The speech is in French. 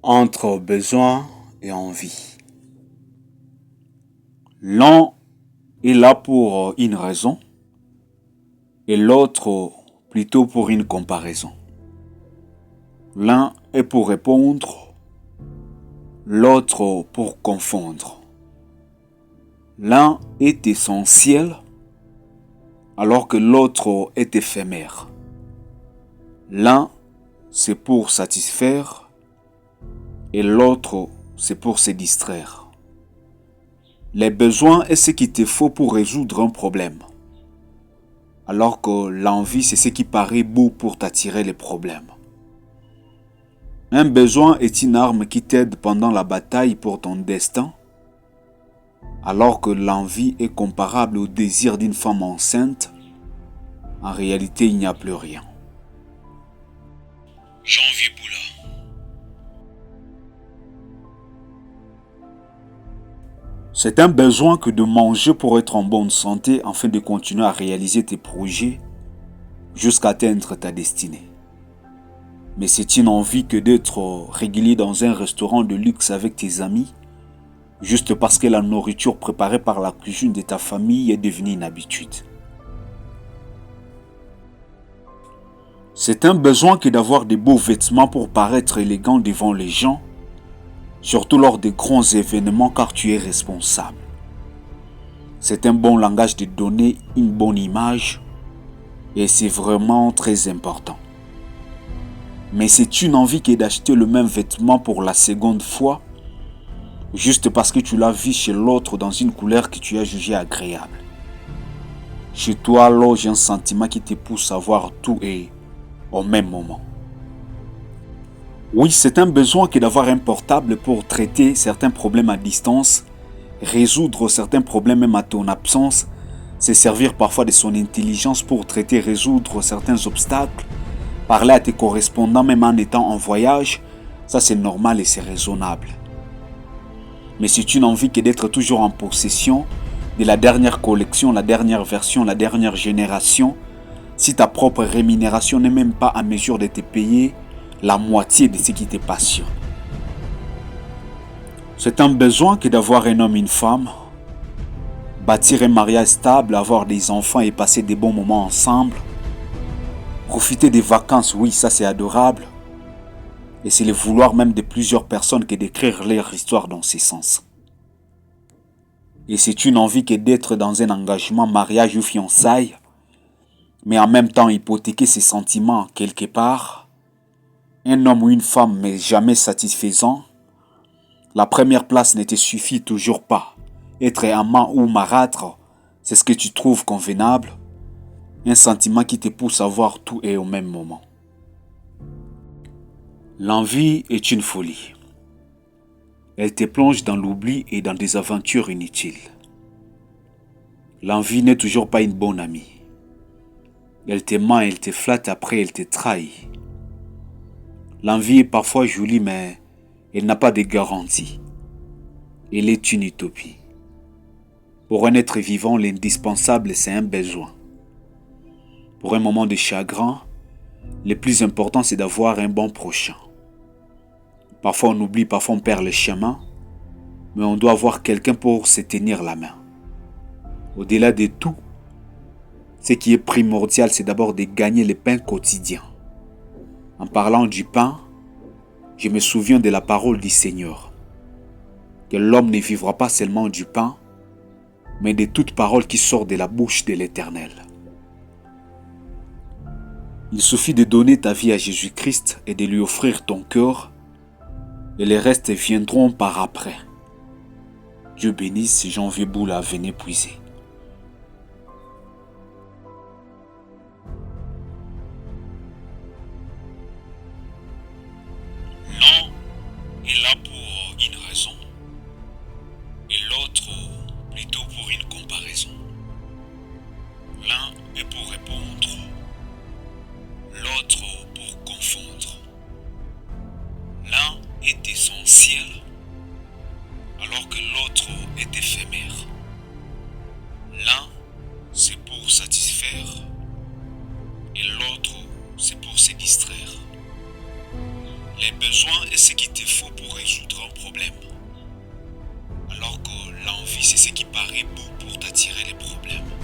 Entre besoin et envie. L'un est là pour une raison et l'autre plutôt pour une comparaison. L'un est pour répondre, l'autre pour confondre. L'un est essentiel alors que l'autre est éphémère. L'un, c'est pour satisfaire et l'autre, c'est pour se distraire. Les besoins est ce qu'il te faut pour résoudre un problème, alors que l'envie, c'est ce qui paraît beau pour t'attirer les problèmes. Un besoin est une arme qui t'aide pendant la bataille pour ton destin, alors que l'envie est comparable au désir d'une femme enceinte. En réalité, il n'y a plus rien. Janvier Boula. C'est un besoin que de manger pour être en bonne santé afin de continuer à réaliser tes projets jusqu'à atteindre ta destinée. Mais c'est une envie que d'être régulier dans un restaurant de luxe avec tes amis juste parce que la nourriture préparée par la cuisine de ta famille est devenue une habitude. C'est un besoin que d'avoir de beaux vêtements pour paraître élégant devant les gens, surtout lors des grands événements car tu es responsable. C'est un bon langage de donner une bonne image et c'est vraiment très important. Mais c'est une envie qui est d'acheter le même vêtement pour la seconde fois juste parce que tu l'as vu chez l'autre dans une couleur que tu as jugée agréable. Chez toi loge un sentiment qui te pousse à voir tout et au même moment. Oui, c'est un besoin que d'avoir un portable pour traiter certains problèmes à distance, résoudre certains problèmes même à ton absence, se servir parfois de son intelligence pour traiter et résoudre certains obstacles, parler à tes correspondants même en étant en voyage, ça c'est normal et c'est raisonnable. Mais si tu n'as envie que d'être toujours en possession de la dernière collection, la dernière version, la dernière génération, si ta propre rémunération n'est même pas à mesure de te payer la moitié de ce qui te passionne. C'est un besoin que d'avoir un homme et une femme, bâtir un mariage stable, avoir des enfants et passer des bons moments ensemble, profiter des vacances, oui, ça c'est adorable, et c'est le vouloir même de plusieurs personnes que d'écrire leur histoire dans ce sens. Et c'est une envie que d'être dans un engagement, mariage ou fiançailles, mais en même temps hypothéquer ses sentiments quelque part. Un homme ou une femme mais jamais satisfaisant. La première place ne te suffit toujours pas. Être amant ou marâtre, c'est ce que tu trouves convenable. Un sentiment qui te pousse à voir tout et au même moment. L'envie est une folie. Elle te plonge dans l'oubli et dans des aventures inutiles. L'envie n'est toujours pas une bonne amie. Elle te ment, elle te flatte, après elle te trahit. L'envie est parfois jolie, mais elle n'a pas de garantie. Elle est une utopie. Pour un être vivant, l'indispensable, c'est un besoin. Pour un moment de chagrin, le plus important, c'est d'avoir un bon prochain. Parfois on oublie, parfois on perd le chemin, mais on doit avoir quelqu'un pour se tenir la main. Au-delà de tout, ce qui est primordial, c'est d'abord de gagner le pain quotidien. En parlant du pain, je me souviens de la parole du Seigneur, que l'homme ne vivra pas seulement du pain, mais de toute parole qui sort de la bouche de l'Éternel. Il suffit de donner ta vie à Jésus-Christ et de lui offrir ton cœur, et les restes viendront par après. Dieu bénisse, Janvier Boula, venez puiser. L'un est là pour une raison et l'autre plutôt pour une comparaison. L'un est pour répondre, l'autre pour confondre. L'un est essentiel alors que l'autre est éphémère. L'un, c'est pour satisfaire et l'autre, c'est pour se distraire. Les besoin est ce qu'il te faut pour résoudre un problème. Alors que l'envie, c'est ce qui paraît beau pour t'attirer les problèmes.